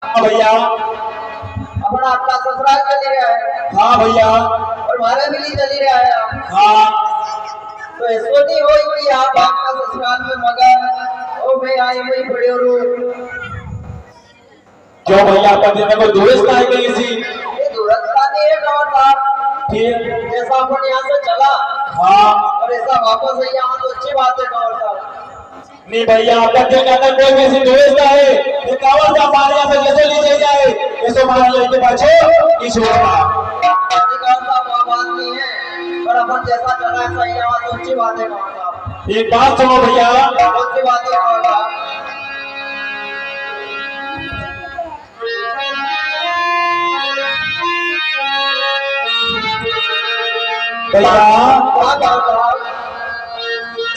हाँ भैया। अपना आपका ससुराल चली रहा है। हाँ भैया। और हमारा भी चली रहा है। हाँ तो ऐसो नहीं हो कि आप आपका ससुराल में मगर ओ मैं आई वही बड़े रू क्यों भैया पति में कोई दुरुस्त है कहीं सी? ये दूरस्था नहीं है गौर साहब। फिर जैसा अपन यहाँ से चला हाँ और ऐसा वापस आई यहाँ तो अच्छी बात है गौर साहब। नहीं भैया आपका क्या कहना है? कोई कैसी दुरुस्त है ये कावल का हमारे यहाँ से जैसे ले जाए जाए ऐसे मान लेके पाछे इस होगा गौर साहब वह बात नहीं है पर अपन जैसा चला ऐसा ही यहाँ तो अच्छी बात है गौर साहब। एक बात सुनो भैया। अच्छी बात है गौर साहब। भैया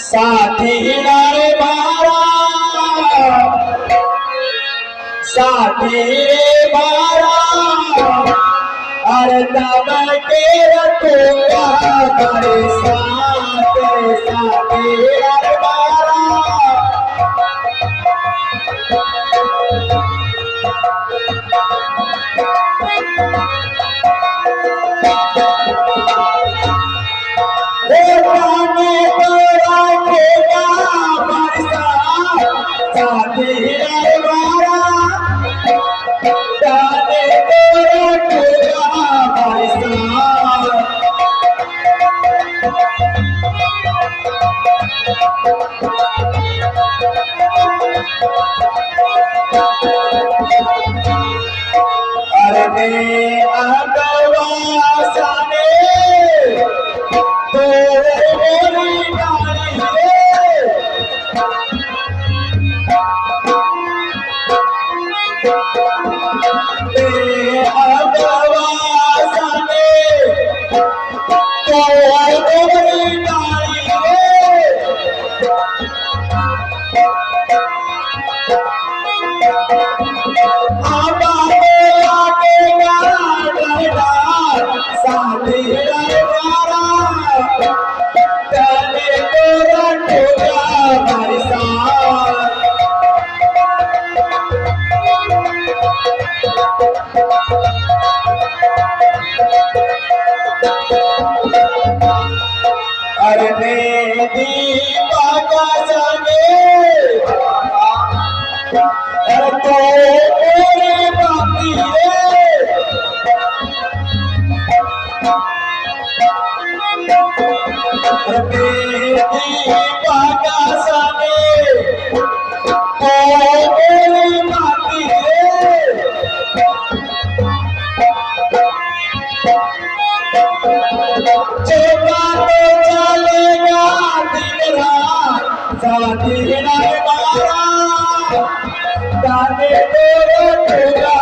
साथी नारे मारा साथी रे मारा अरे तब के रखूंगा तेरे साथ साथी रे मारा अरे आगवासाने तो मेरी गाड़ी रे आगवासाने तो मेरी गाड़ी अरे दीपा का जाने अरे तो मेरी बाती रे दीपा का जाने तो मेरी बाती चेता तो चलेगा दिन रात साथी नारे मारा ताने तो रखूंगा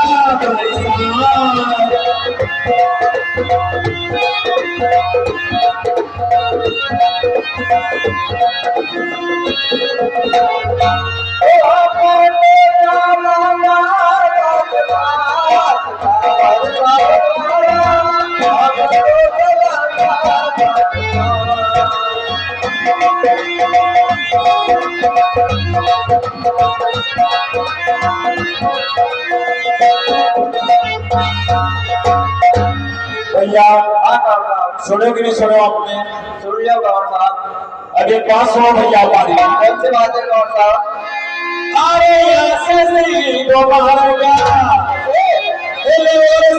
भैया सुनो कि नहीं सुनो आपने? सुन लिया गौर साहब। अरे पास हो भैया हमारी कौन सी बात है गौर साहब? अरे ऐसे नहीं दोबारा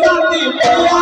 साथी भैया